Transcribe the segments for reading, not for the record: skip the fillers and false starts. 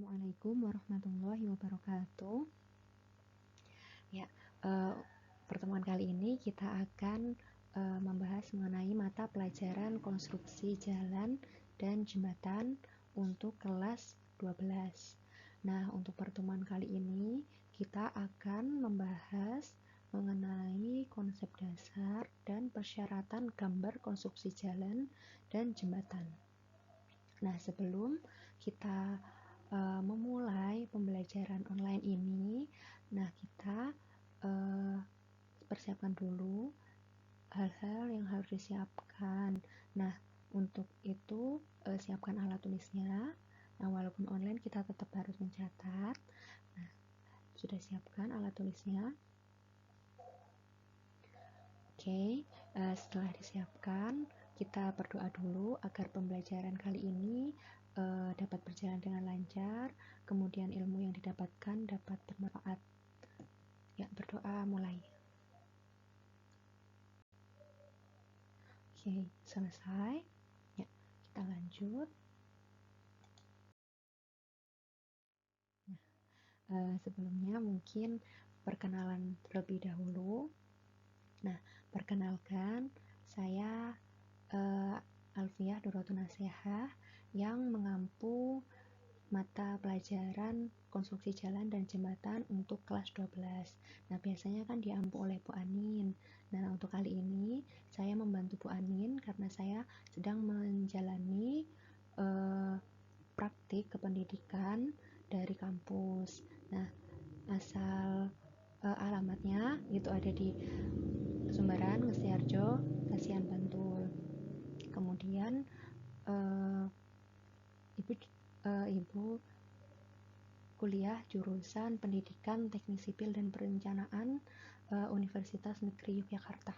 Assalamualaikum warahmatullahi wabarakatuh. Ya, pertemuan kali ini kita akan membahas mengenai mata pelajaran konstruksi jalan dan jembatan untuk kelas 12. Nah, untuk pertemuan kali ini kita akan membahas mengenai konsep dasar dan persyaratan gambar konstruksi jalan dan jembatan. Nah, sebelum kita memulai pembelajaran online ini, nah kita persiapkan dulu hal-hal yang harus disiapkan. Nah, untuk itu siapkan alat tulisnya. Nah, walaupun online kita tetap harus mencatat. Nah, sudah siapkan alat tulisnya? Oke, setelah disiapkan, kita berdoa dulu agar pembelajaran kali ini dapat berjalan dengan lancar, kemudian ilmu yang didapatkan dapat bermanfaat. Ya, berdoa mulai. Oke, selesai. Ya, kita lanjut. Nah, sebelumnya mungkin perkenalan terlebih dahulu. Nah, perkenalkan, saya Alfiah Durratun Nasihah yang mengampu mata pelajaran konstruksi jalan dan jembatan untuk kelas 12. Nah, biasanya kan diampu oleh Bu Anin. Nah, untuk kali ini saya membantu Bu Anin karena saya sedang menjalani praktik kependidikan dari kampus. Nah, asal alamatnya itu ada di Sumbaran, Ngesiharjo, Kasihan, Bantul. Kemudian ibu kuliah jurusan Pendidikan Teknik Sipil dan Perencanaan Universitas Negeri Yogyakarta.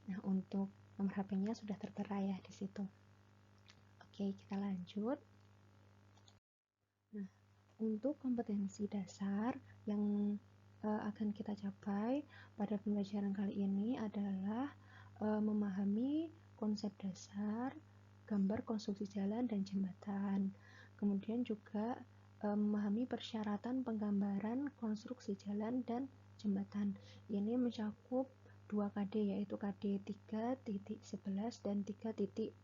Nah, untuk nomor HP-nya sudah tertera ya di situ. Oke, kita lanjut. Nah, untuk kompetensi dasar yang akan kita capai pada pembelajaran kali ini adalah memahami konsep dasar, gambar konstruksi jalan dan jembatan. Kemudian juga memahami persyaratan penggambaran konstruksi jalan dan jembatan. Ini mencakup 2 KD, yaitu KD 3.11 dan 3.12.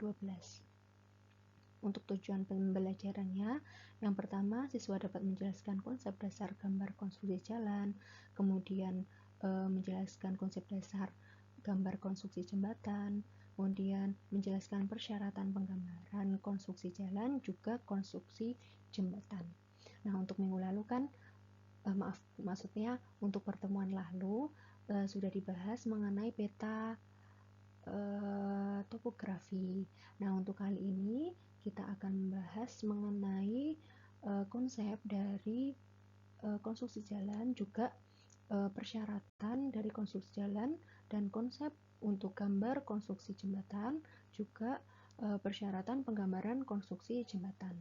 Untuk tujuan pembelajarannya, yang pertama siswa dapat menjelaskan konsep dasar gambar konstruksi jalan, kemudian menjelaskan konsep dasar gambar konstruksi jembatan, kemudian menjelaskan persyaratan penggambaran konstruksi jalan, juga konstruksi jembatan. Nah, untuk minggu lalu kan maksudnya untuk pertemuan lalu sudah dibahas mengenai peta topografi. Nah, untuk kali ini kita akan membahas mengenai konsep dari konstruksi jalan, juga persyaratan dari konstruksi jalan, dan konsep untuk gambar konstruksi jembatan, juga persyaratan penggambaran konstruksi jembatan.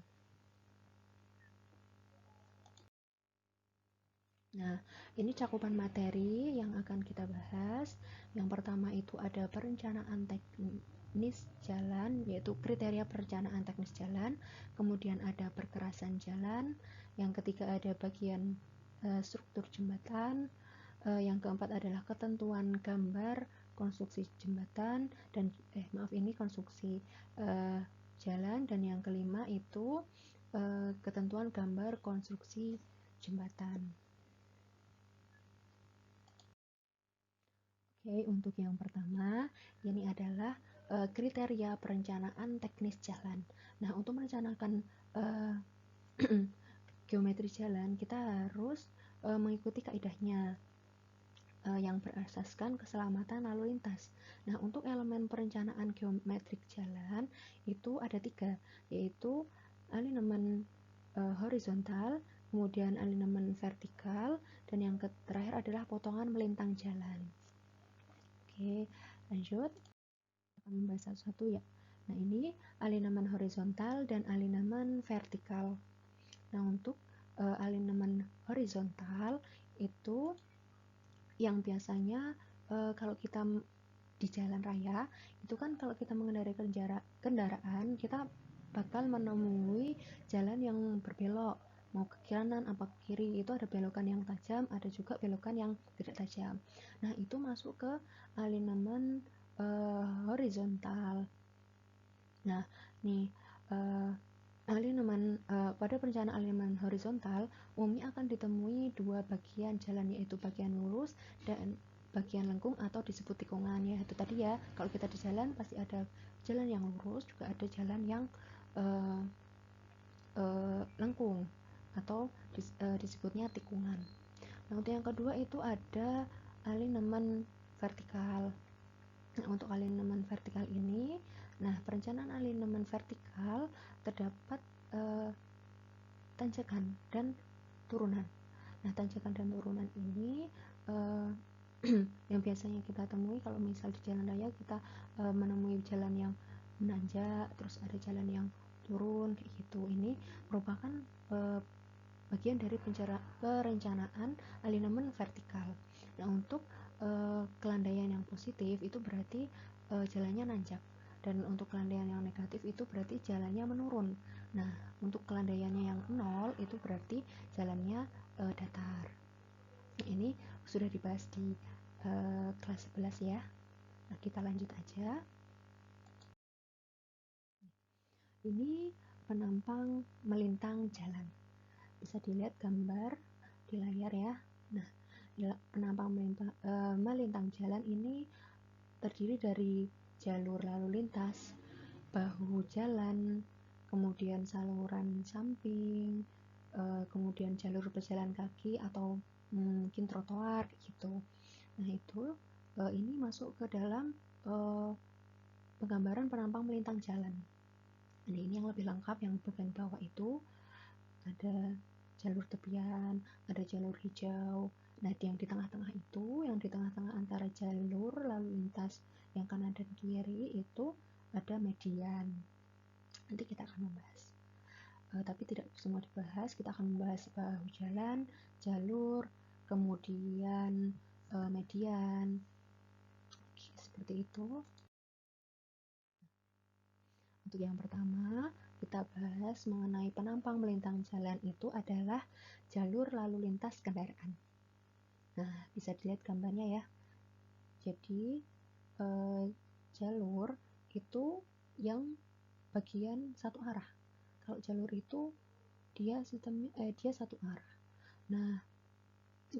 Nah, ini cakupan materi yang akan kita bahas. Yang pertama itu ada perencanaan teknis jalan, yaitu kriteria perencanaan teknis jalan. Kemudian ada perkerasan jalan. Yang ketiga ada bagian struktur jembatan. Yang keempat adalah ketentuan gambar konstruksi jembatan dan konstruksi jalan. Dan yang kelima itu ketentuan gambar konstruksi jembatan. Oke, untuk yang pertama, ini adalah kriteria perencanaan teknis jalan. Nah, untuk merencanakan geometri jalan, kita harus mengikuti kaidahnya yang berasaskan keselamatan lalu lintas. Nah, untuk elemen perencanaan geometrik jalan itu ada 3, yaitu alinemen horizontal, kemudian alinemen vertikal, dan yang terakhir adalah potongan melintang jalan. Oke, lanjut. Akan membahas satu-satu ya. Nah, ini alinemen horizontal dan alinemen vertikal. Nah, untuk alinemen horizontal itu yang biasanya kalau kita di jalan raya itu kan kalau kita mengendarai kendaraan kita bakal menemui jalan yang berbelok. mau ke kanan apa ke kiri, itu ada belokan yang tajam, ada juga belokan yang tidak tajam. Nah, itu masuk ke alignment horizontal. Nah, nih pada perencanaan alignment horizontal umumnya akan ditemui dua bagian jalan, yaitu bagian lurus dan bagian lengkung atau disebut tikungan. Ya, itu tadi ya, kalau kita di jalan pasti ada jalan yang lurus, juga ada jalan yang uh, lengkung atau disebutnya tikungan. Nah, untuk yang kedua itu ada alignment vertikal. Nah, untuk alignment vertikal ini, nah perencanaan alignment vertikal terdapat tanjakan dan turunan. Nah, tanjakan dan turunan ini yang biasanya kita temui kalau misal di jalan raya, kita menemui jalan yang menanjak, terus ada jalan yang turun kayak gitu. Ini merupakan bagian dari perencanaan alignment vertikal. Nah, untuk kelandaian yang positif itu berarti jalannya nanjak, dan untuk kelandaian yang negatif itu berarti jalannya menurun. Nah, untuk kelandaiannya yang nol itu berarti jalannya datar. Ini sudah dibahas di kelas 11 ya. Nah, kita lanjut aja. Ini penampang melintang jalan. Bisa dilihat gambar di layar ya. Nah, penampang melintang jalan ini terdiri dari jalur lalu lintas, bahu jalan, kemudian saluran samping, kemudian jalur pejalan kaki atau mungkin trotoar gitu. Nah, itu ini masuk ke dalam penggambaran penampang melintang jalan. Nah, ini yang lebih lengkap, yang bagian bawah itu ada jalur tepian, ada jalur hijau. Nah, yang di tengah-tengah itu, yang di tengah-tengah antara jalur lalu lintas yang kanan dan kiri itu ada median. Nanti kita akan membahas. Tapi tidak semua dibahas, kita akan membahas bahu jalan, jalur, kemudian median. Oke, seperti itu. Untuk yang pertama, kita bahas mengenai penampang melintang jalan itu adalah jalur lalu lintas kendaraan. Nah, bisa dilihat gambarnya ya. Jadi, jalur itu yang bagian satu arah. Kalau jalur itu dia satu arah. Nah,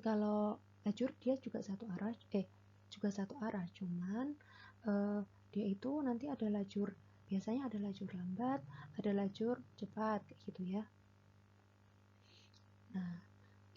kalau lajur dia juga satu arah, cuman dia itu nanti ada lajur, biasanya ada lajur lambat, ada lajur cepat kayak gitu ya. Nah,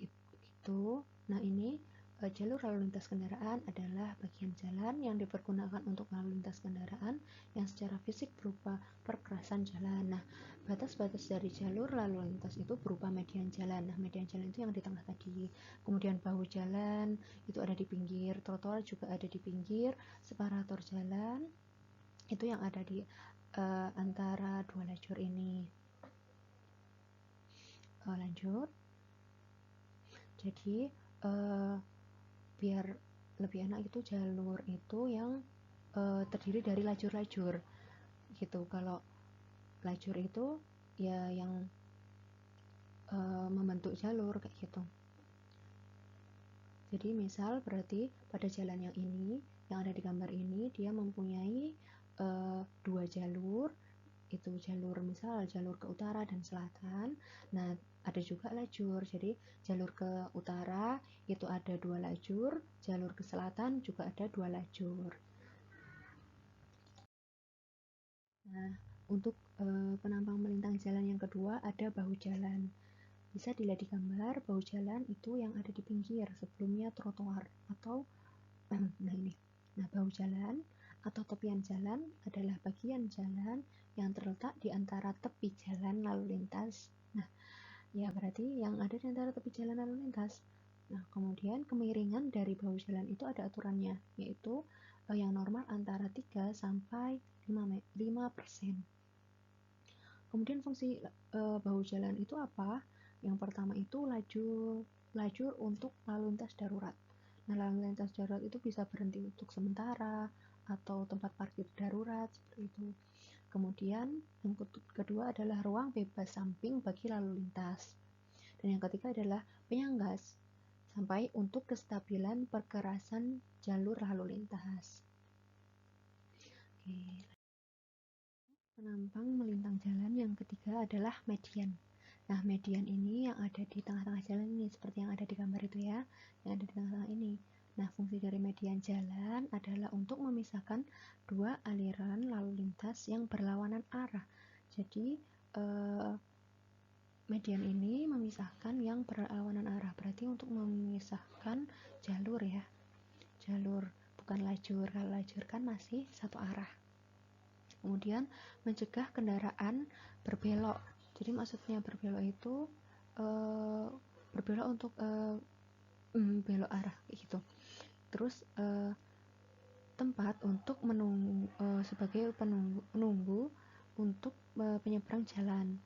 itu. Nah, ini jalur lalu lintas kendaraan adalah bagian jalan yang dipergunakan untuk lalu lintas kendaraan yang secara fisik berupa perkerasan jalan. Nah, batas-batas dari jalur lalu lintas itu berupa median jalan. Nah, median jalan itu yang di tengah tadi. Kemudian bahu jalan itu ada di pinggir, trotoar juga ada di pinggir, separator jalan itu yang ada di antara dua lajur ini. Lanjut. Jadi biar lebih enak, itu jalur itu yang terdiri dari lajur-lajur gitu. Kalau lajur itu ya yang membentuk jalur kayak gitu. Jadi misal berarti pada jalan yang ini, yang ada di gambar ini, dia mempunyai dua jalur. Itu jalur, misal jalur ke utara dan selatan. Nah, ada juga lajur, jadi jalur ke utara itu ada dua lajur, jalur ke selatan juga ada dua lajur. Nah, untuk penampang melintang jalan yang kedua ada bahu jalan. Bisa dilihat di gambar, bahu jalan itu yang ada di pinggir, sebelumnya trotoar atau nah ini. Nah, bahu jalan atau tepian jalan adalah bagian jalan yang terletak di antara tepi jalan lalu lintas. Nah, ya berarti yang ada di antara tepi jalan lalu lintas. Nah, kemudian kemiringan dari bahu jalan itu ada aturannya, yaitu yang normal antara 3 sampai 5%. Kemudian fungsi bahu jalan itu apa? Yang pertama itu lajur untuk lalu lintas darurat. Nah, lalu lintas darurat itu bisa berhenti untuk sementara atau tempat parkir darurat seperti itu. Kemudian yang kedua adalah ruang bebas samping bagi lalu lintas. Dan yang ketiga adalah penyanggas, sampai untuk kestabilan perkerasan jalur lalu lintas. Oke. Penampang melintang jalan yang ketiga adalah median. Nah, median ini yang ada di tengah-tengah jalan ini, seperti yang ada di gambar itu ya, yang ada di tengah-tengah ini. Nah, fungsi dari median jalan adalah untuk memisahkan dua aliran lalu lintas yang berlawanan arah. Jadi, median ini memisahkan yang berlawanan arah, berarti untuk memisahkan jalur ya. Jalur, bukan lajur. Kalau lajur kan masih satu arah. Kemudian mencegah kendaraan berbelok. Jadi maksudnya berbelok itu berbelok untuk belok arah gitu. Terus tempat untuk menunggu sebagai penunggu untuk penyeberang jalan.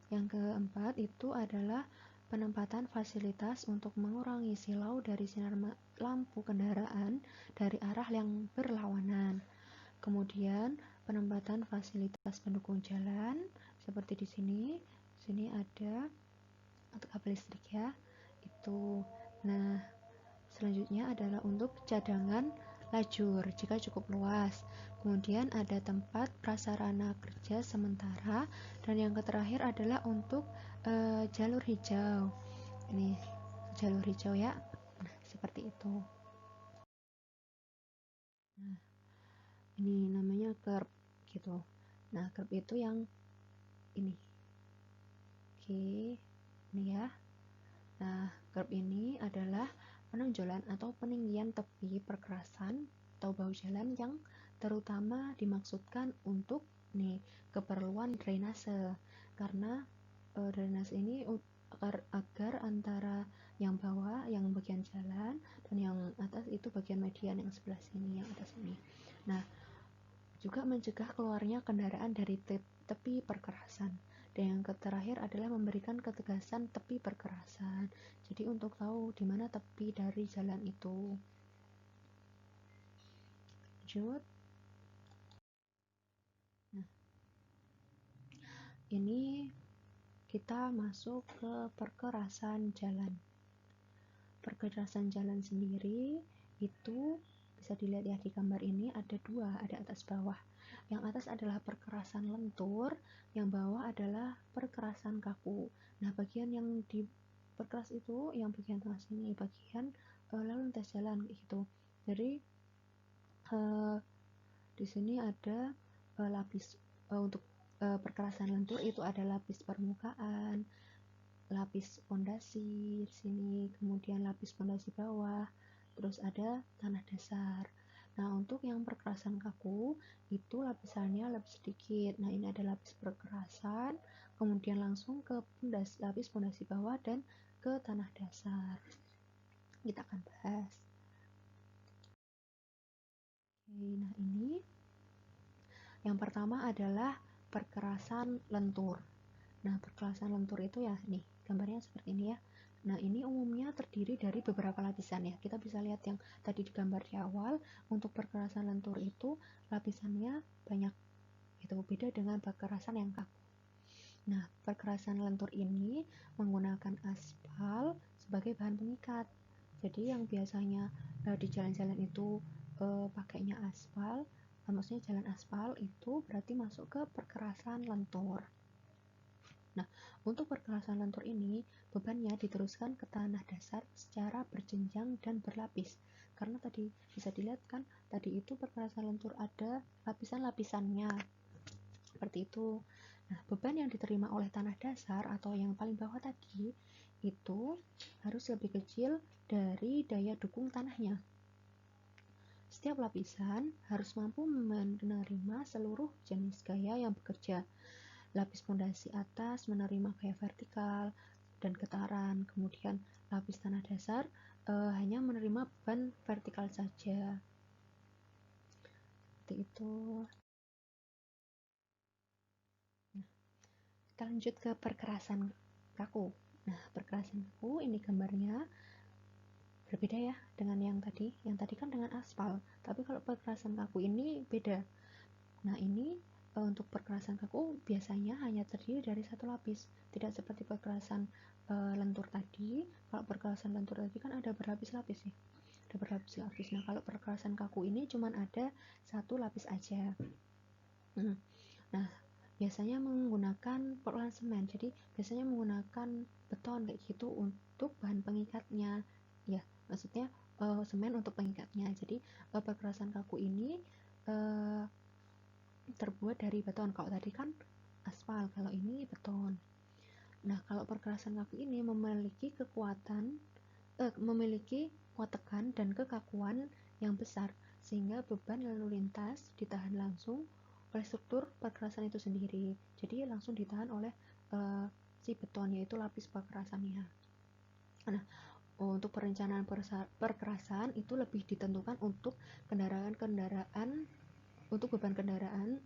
Yang keempat itu adalah penempatan fasilitas untuk mengurangi silau dari sinar lampu kendaraan dari arah yang berlawanan. Kemudian penempatan fasilitas pendukung jalan seperti di sini. Di sini ada untuk kabel listrik ya. Itu. Nah, selanjutnya adalah untuk cadangan lajur jika cukup luas. Kemudian ada tempat prasarana kerja sementara, dan yang terakhir adalah untuk jalur hijau. Ini jalur hijau ya. Nah, seperti itu. Nah, ini namanya curb gitu. Nah, curb itu yang ini. Oke, ini ya. Nah, curb ini adalah penonjolan atau peninggian tepi perkerasan atau bahu jalan yang terutama dimaksudkan untuk keperluan drainase. Karena drainase ini agar antara yang bawah, yang bagian jalan, dan yang atas itu bagian median yang sebelah sini, yang atas ini. Nah, juga mencegah keluarnya kendaraan dari tepi perkerasan. Dan yang terakhir adalah memberikan ketegasan tepi perkerasan. Jadi untuk tahu di mana tepi dari jalan itu. Lanjut. Nah, ini kita masuk ke perkerasan jalan. Perkerasan jalan sendiri itu bisa dilihat ya di gambar ini ada dua, ada atas bawah. Yang atas adalah perkerasan lentur, yang bawah adalah perkerasan kaku. Nah, bagian yang diperkeras itu yang bagian tengah sini, bagian lalu lintas jalan gitu. Jadi di sini ada lapis untuk perkerasan lentur itu ada lapis permukaan, lapis fondasi di sini, kemudian lapis fondasi bawah, terus ada tanah dasar. Nah, untuk yang perkerasan kaku itu lapisannya lebih sedikit. Nah, ini ada lapis perkerasan, kemudian langsung ke lapis fondasi bawah dan ke tanah dasar. Kita akan bahas. Oke, nah ini yang pertama adalah perkerasan lentur. Nah, perkerasan lentur itu ya nih, gambarnya seperti ini ya. Nah, ini umumnya terdiri dari beberapa lapisan ya. Kita bisa lihat yang tadi di gambar di awal, untuk perkerasan lentur itu lapisannya banyak. Itu beda dengan perkerasan yang kaku. Nah, perkerasan lentur ini menggunakan aspal sebagai bahan pengikat. Jadi yang biasanya di jalan-jalan itu pakainya aspal, maksudnya jalan aspal itu berarti masuk ke perkerasan lentur. Nah, untuk perkerasan lentur ini, bebannya diteruskan ke tanah dasar secara berjenjang dan berlapis. Karena tadi bisa dilihat kan, tadi itu perkerasan lentur ada lapisan-lapisannya. Seperti itu. Nah, beban yang diterima oleh tanah dasar atau yang paling bawah tadi, itu harus lebih kecil dari daya dukung tanahnya. Setiap lapisan harus mampu menerima seluruh jenis gaya yang bekerja. Lapis fondasi atas menerima gaya vertikal dan getaran, kemudian lapis tanah dasar hanya menerima beban vertikal saja. Seperti itu. Nah, kita lanjut ke perkerasan kaku. Nah, perkerasan kaku ini gambarnya berbeda ya dengan yang tadi. Yang tadi kan dengan aspal, tapi kalau perkerasan kaku ini beda. Nah, ini untuk perkerasan kaku biasanya hanya terdiri dari satu lapis, tidak seperti perkerasan lentur tadi. Kalau perkerasan lentur tadi kan ada berlapis-lapis ya, ada berlapis-lapis. Nah, kalau perkerasan kaku ini cuma ada satu lapis aja. Nah, biasanya menggunakan Portland semen, jadi biasanya menggunakan beton kayak gitu untuk bahan pengikatnya ya, maksudnya semen untuk pengikatnya. Jadi perkerasan kaku ini terbuat dari beton. Kalau tadi kan aspal, kalau ini beton. Nah, kalau perkerasan kaku ini memiliki memiliki kuat tekan dan kekakuan yang besar, sehingga beban lalu lintas ditahan langsung oleh struktur perkerasan itu sendiri. Jadi langsung ditahan oleh si beton, yaitu lapis perkerasannya. Nah, untuk perencanaan perkerasan itu lebih ditentukan untuk kendaraan-kendaraan, untuk beban kendaraan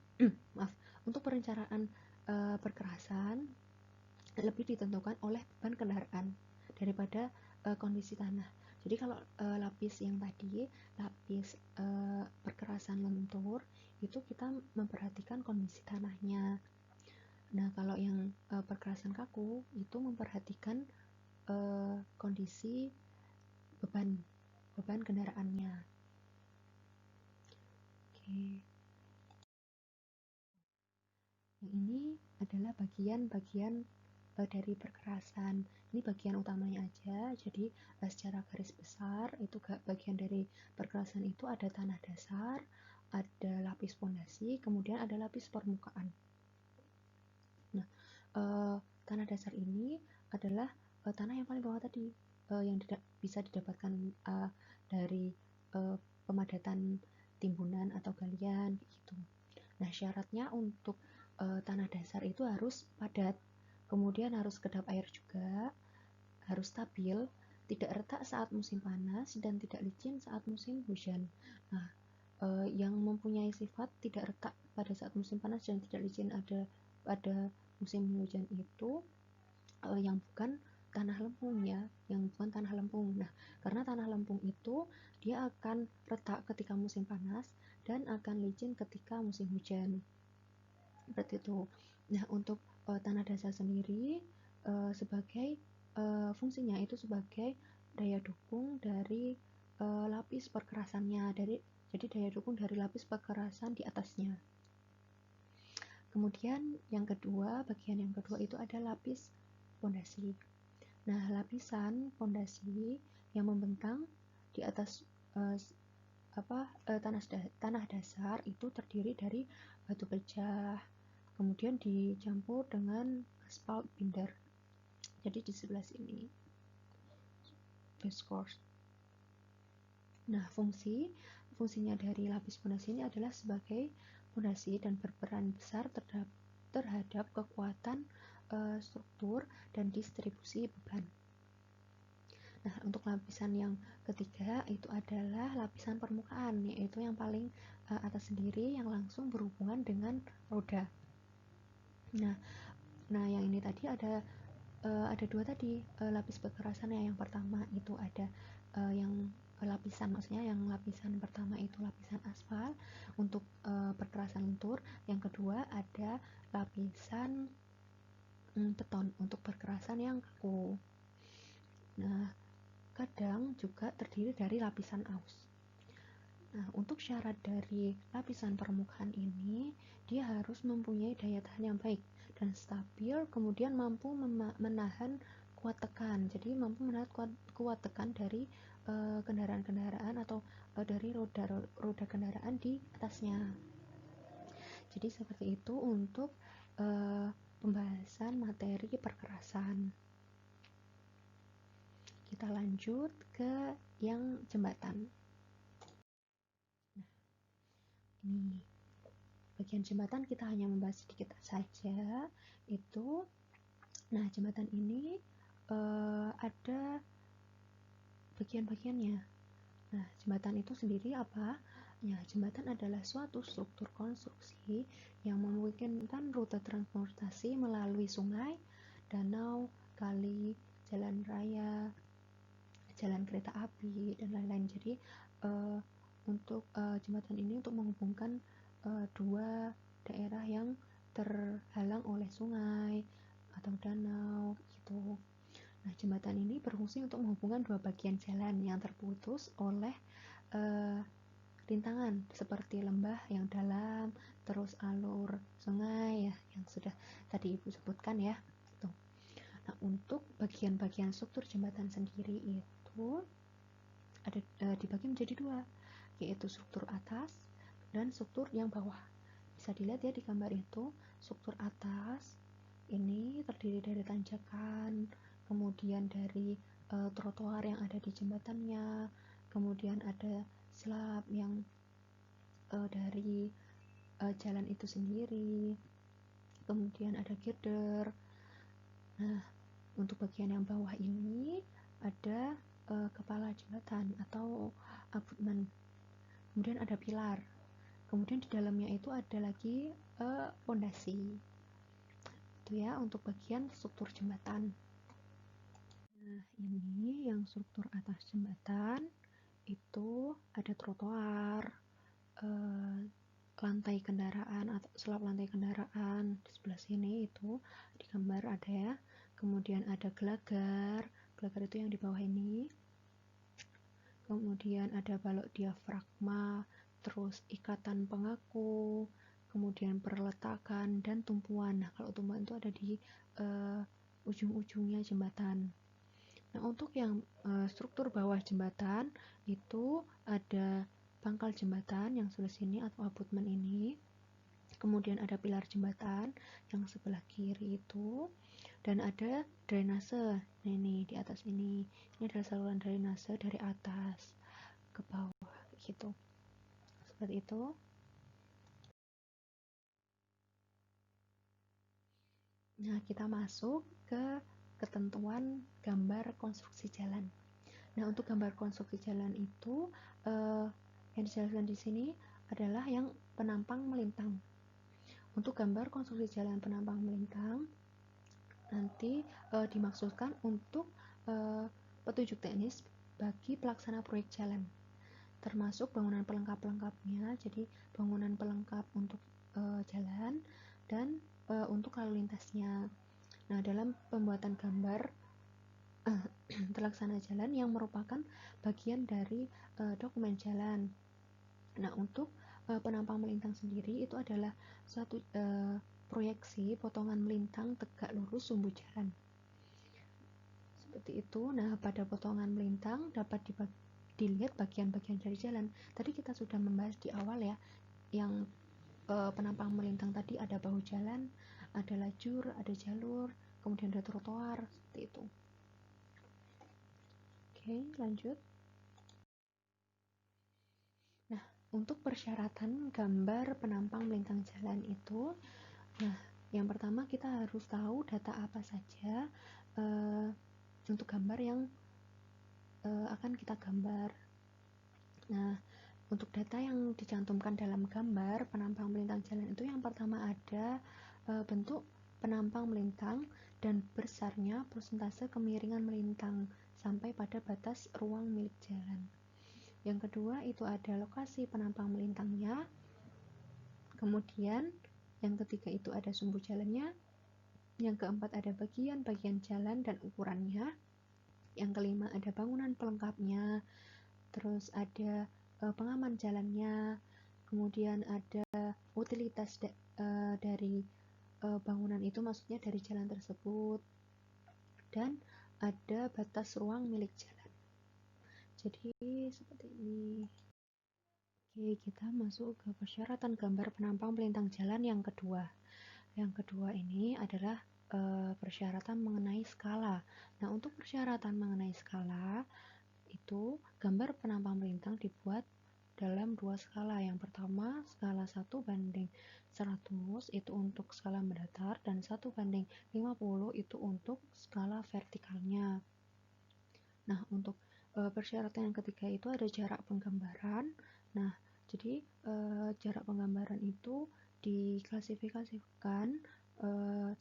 maaf, untuk perencanaan perkerasan lebih ditentukan oleh beban kendaraan daripada kondisi tanah. Jadi kalau lapis yang tadi, lapis perkerasan lentur, itu kita memperhatikan kondisi tanahnya. Nah, kalau yang perkerasan kaku itu memperhatikan kondisi beban kendaraannya. Oke. Yang ini adalah bagian-bagian dari perkerasan. Ini bagian utamanya aja. Jadi secara garis besar itu bagian dari perkerasan itu ada tanah dasar, ada lapis pondasi, kemudian ada lapis permukaan. Nah, tanah dasar ini adalah tanah yang paling bawah tadi, yang bisa didapatkan dari pemadatan timbunan atau galian gitu. Nah, syaratnya untuk tanah dasar itu harus padat, kemudian harus kedap air juga, harus stabil, tidak retak saat musim panas, dan tidak licin saat musim hujan. Nah, yang mempunyai sifat tidak retak pada saat musim panas dan tidak licin ada pada musim hujan itu yang bukan tanah lempung ya, yang bukan tanah lempung. Nah, karena tanah lempung itu dia akan retak ketika musim panas dan akan licin ketika musim hujan. Seperti itu. Nah, untuk tanah dasar sendiri sebagai fungsinya itu sebagai daya dukung dari lapis perkerasannya, jadi daya dukung dari lapis perkerasan di atasnya. Kemudian bagian yang kedua itu ada lapis pondasi. Nah, lapisan pondasi yang membentang di atas tanah dasar itu terdiri dari batu pecah, kemudian dicampur dengan aspal binder. Jadi di sebelah sini base course. Nah, fungsinya dari lapis pondasi ini adalah sebagai pondasi dan berperan besar terhadap kekuatan struktur dan distribusi beban. Nah, untuk lapisan yang ketiga itu adalah lapisan permukaan, yaitu yang paling atas sendiri yang langsung berhubungan dengan roda. Nah, yang ini tadi ada dua tadi lapis perkerasannya. Yang pertama itu ada yang maksudnya yang lapisan pertama itu lapisan aspal untuk perkerasan lentur. Yang kedua ada lapisan beton untuk perkerasan yang kaku. Nah, kadang juga terdiri dari lapisan aus. Nah, untuk syarat dari lapisan permukaan ini, dia harus mempunyai daya tahan yang baik dan stabil, kemudian mampu menahan kuat tekan. Jadi mampu menahan kuat tekan dari kendaraan-kendaraan atau dari roda kendaraan di atasnya. Jadi seperti itu untuk pembahasan materi perkerasan. Kita lanjut ke yang jembatan. Ini bagian jembatan kita hanya membahas sedikit saja itu. Nah, jembatan ini ada bagian-bagiannya. Nah, jembatan itu sendiri apa? Ya, jembatan adalah suatu struktur konstruksi yang memungkinkan rute transportasi melalui sungai, danau, kali, jalan raya, jalan kereta api, dan lain-lain. Jadi untuk jembatan ini untuk menghubungkan dua daerah yang terhalang oleh sungai atau danau gitu. Nah, jembatan ini berfungsi untuk menghubungkan dua bagian jalan yang terputus oleh rintangan seperti lembah yang dalam, terus alur sungai ya yang sudah tadi Ibu sebutkan ya. Gitu. Nah, untuk bagian-bagian struktur jembatan sendiri itu ada dibagi menjadi dua, yaitu struktur atas dan struktur yang bawah. Bisa dilihat ya di gambar itu, struktur atas ini terdiri dari tanjakan, kemudian dari trotoar yang ada di jembatannya, kemudian ada slab yang dari jalan itu sendiri, kemudian ada girder. Nah, untuk bagian yang bawah ini ada kepala jembatan atau abutmen, kemudian ada pilar, kemudian di dalamnya itu ada lagi pondasi. Itu ya untuk bagian struktur jembatan. Nah, ini yang struktur atas jembatan itu ada trotoar, lantai kendaraan atau selap lantai kendaraan di sebelah sini itu di gambar ada ya. Kemudian ada gelagar itu yang di bawah ini. Kemudian ada balok diafragma, terus ikatan pengaku, kemudian perletakan dan tumpuan. Nah, kalau tumpuan itu ada di ujung-ujungnya jembatan. Nah, untuk yang struktur bawah jembatan itu ada pangkal jembatan yang sebelah sini atau abutmen ini. Kemudian ada pilar jembatan yang sebelah kiri itu, dan ada drainase. Nah, ini di atas ini adalah saluran drainase dari atas ke bawah gitu. Seperti itu. Nah, kita masuk ke ketentuan gambar konstruksi jalan. Nah, untuk gambar konstruksi jalan itu yang dijelaskan di sini adalah yang penampang melintang. Untuk gambar konstruksi jalan penampang melintang nanti dimaksudkan untuk petunjuk teknis bagi pelaksana proyek jalan, termasuk bangunan pelengkap-pelengkapnya, jadi bangunan pelengkap untuk jalan dan untuk lalu lintasnya. Nah, dalam pembuatan gambar terlaksana jalan yang merupakan bagian dari dokumen jalan. Nah, untuk penampang melintang sendiri itu adalah suatu proyeksi potongan melintang tegak lurus sumbu jalan. Seperti itu. Nah, pada potongan melintang dapat dilihat bagian-bagian dari jalan. Tadi kita sudah membahas di awal ya, yang penampang melintang tadi ada bahu jalan, ada lajur, ada jalur, kemudian ada trotoar, seperti itu. Oke, lanjut. Nah, untuk persyaratan gambar penampang melintang jalan itu, nah, yang pertama kita harus tahu data apa saja untuk gambar yang akan kita gambar. Nah, untuk data yang dicantumkan dalam gambar penampang melintang jalan itu yang pertama ada bentuk penampang melintang dan besarnya persentase kemiringan melintang sampai pada batas ruang milik jalan. Yang kedua itu ada lokasi penampang melintangnya. Kemudian yang ketiga itu ada sumbu jalannya. Yang keempat ada bagian-bagian jalan dan ukurannya. Yang kelima ada bangunan pelengkapnya. Terus ada pengaman jalannya. Kemudian ada utilitas dari bangunan itu, maksudnya dari jalan tersebut. Dan ada batas ruang milik jalan. Jadi seperti ini. Oke, kita masuk ke persyaratan gambar penampang melintang jalan yang kedua. Yang kedua ini adalah persyaratan mengenai skala. Nah, untuk persyaratan mengenai skala itu gambar penampang melintang dibuat dalam dua skala. Yang pertama skala 1:100 itu untuk skala mendatar, dan 1:50 itu untuk skala vertikalnya. Nah, untuk persyaratan yang ketiga itu ada jarak penggambaran. Nah, jadi jarak penggambaran itu diklasifikasikan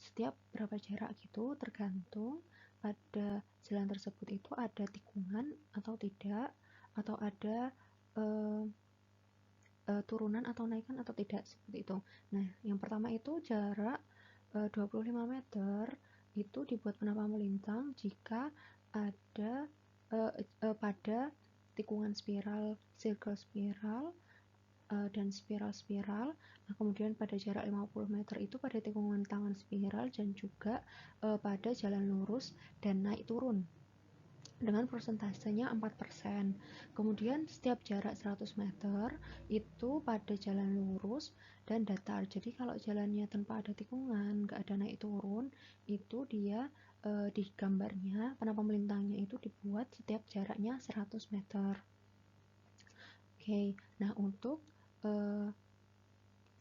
setiap berapa jarak gitu, tergantung pada jalan tersebut itu ada tikungan atau tidak, atau ada turunan atau naikan atau tidak, seperti itu. Nah, yang pertama itu jarak 25 meter itu dibuat penampang melintang jika ada pada tikungan spiral, circle spiral, dan spiral-spiral. Nah, kemudian pada jarak 50 meter itu pada tikungan tangan spiral dan juga pada jalan lurus dan naik turun dengan persentasenya 4%. Kemudian setiap jarak 100 meter itu pada jalan lurus dan datar. Jadi kalau jalannya tanpa ada tikungan, nggak ada naik turun, itu dia di gambarnya penampang melintangnya itu dibuat setiap jaraknya 100 meter. Oke, nah untuk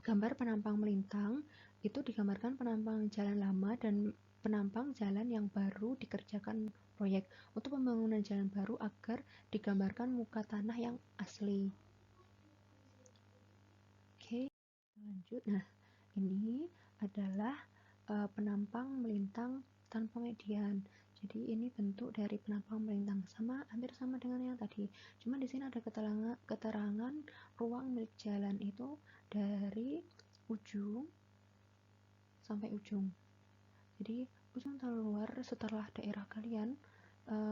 gambar penampang melintang itu digambarkan penampang jalan lama dan penampang jalan yang baru dikerjakan proyek untuk pembangunan jalan baru agar digambarkan muka tanah yang asli. Oke, lanjut. Nah, ini adalah penampang melintang tanpa median. Jadi ini bentuk dari penampang melintang, hampir sama dengan yang tadi. Cuma di sini ada keterangan ruang milik jalan itu dari ujung sampai ujung. Jadi ujung terluar setelah daerah kalian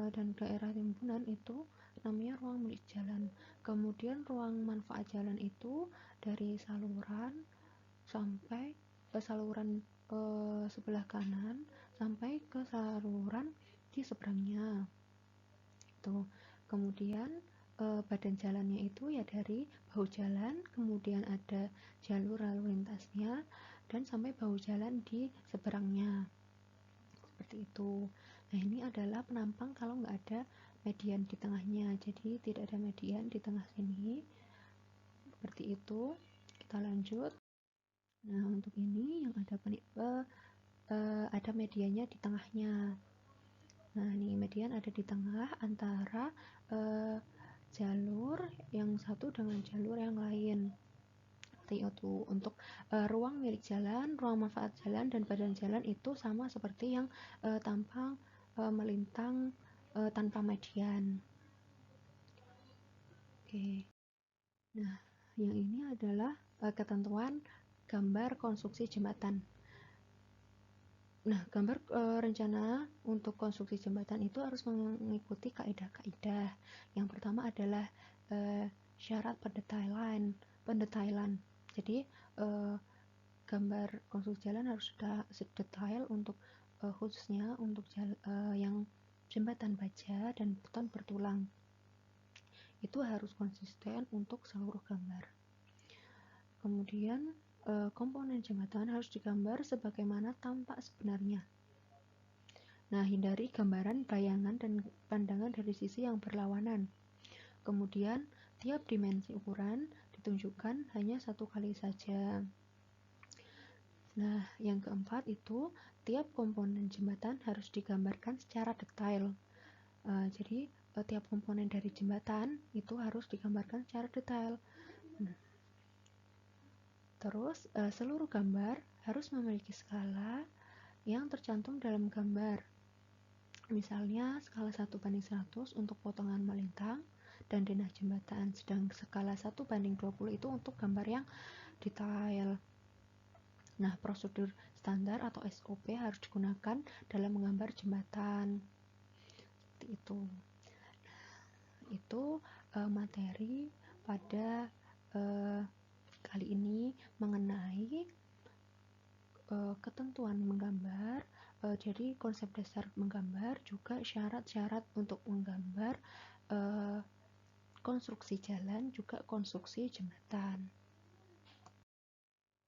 dan daerah timbunan itu namanya ruang milik jalan. Kemudian ruang manfaat jalan itu dari saluran sampai ke saluran sebelah kanan sampai ke saluran di seberangnya. Itu. Kemudian badan jalannya itu ya dari bahu jalan, kemudian ada jalur lalu lintasnya dan sampai bahu jalan di seberangnya. Seperti itu. Nah, ini adalah penampang kalau nggak ada median di tengahnya. Jadi tidak ada median di tengah sini. Seperti itu. Kita lanjut. Nah, untuk ini yang ada mediannya di tengahnya. Nah, ini median ada di tengah antara jalur yang satu dengan jalur yang lain. Seperti itu. Untuk ruang milik jalan, ruang manfaat jalan, dan badan jalan itu sama seperti yang tampang melintang tanpa median. Oke. Nah, yang ini adalah ketentuan gambar konstruksi jembatan. Nah, gambar rencana untuk konstruksi jembatan itu harus mengikuti kaidah-kaidah. Yang pertama adalah syarat pendetailan. Jadi gambar konstruksi jalan harus sudah detail untuk khususnya untuk yang jembatan baja dan beton bertulang. Itu harus konsisten untuk seluruh gambar. Kemudian komponen jembatan harus digambar sebagaimana tampak sebenarnya. Nah, hindari gambaran bayangan dan pandangan dari sisi yang berlawanan. Kemudian, tiap dimensi ukuran ditunjukkan hanya satu kali saja. Nah, yang keempat itu tiap komponen jembatan harus digambarkan secara detail. Jadi, tiap komponen dari jembatan itu harus digambarkan secara detail. Terus, seluruh gambar harus memiliki skala yang tercantum dalam gambar. Misalnya skala 1:100 untuk potongan melintang dan denah jembatan, sedang skala 1:20 itu untuk gambar yang detail. Nah, prosedur standar atau SOP harus digunakan dalam menggambar jembatan. Seperti itu. Itu materi pada kali ini mengenai ketentuan menggambar. Jadi konsep dasar menggambar, juga syarat-syarat untuk menggambar konstruksi jalan, juga konstruksi jembatan.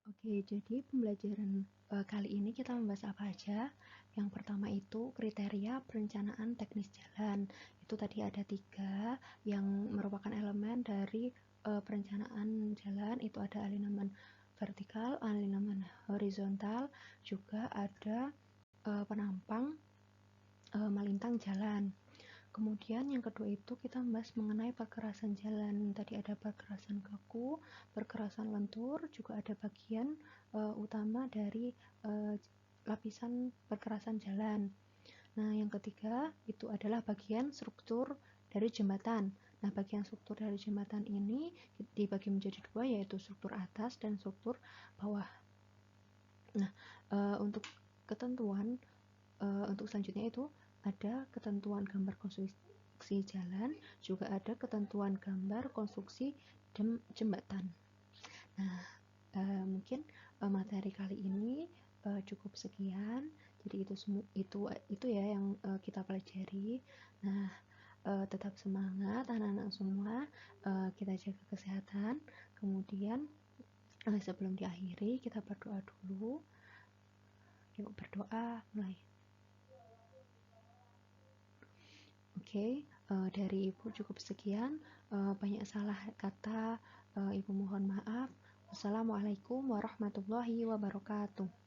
Oke, jadi pembelajaran kali ini kita membahas apa aja. Yang pertama itu kriteria perencanaan teknis jalan. Itu tadi ada 3 yang merupakan elemen dari perencanaan jalan. Itu ada alignment vertikal, alignment horizontal, juga ada penampang melintang jalan. Kemudian yang kedua itu kita membahas mengenai perkerasan jalan. Tadi ada perkerasan kaku, perkerasan lentur, juga ada bagian utama dari lapisan perkerasan jalan. Nah, yang ketiga itu adalah bagian struktur dari jembatan. Nah, bagian struktur dari jembatan ini dibagi menjadi dua, yaitu struktur atas dan struktur bawah. Nah, untuk ketentuan untuk selanjutnya itu ada ketentuan gambar konstruksi jalan, juga ada ketentuan gambar konstruksi jembatan. Nah, mungkin materi kali ini cukup sekian. Jadi itu ya yang kita pelajari. Nah, tetap semangat anak-anak semua, kita jaga kesehatan. Kemudian sebelum diakhiri kita berdoa dulu. Yuk berdoa, mulai. Oke, dari Ibu cukup sekian. Banyak salah kata, Ibu mohon maaf. Wassalamualaikum warahmatullahi wabarakatuh.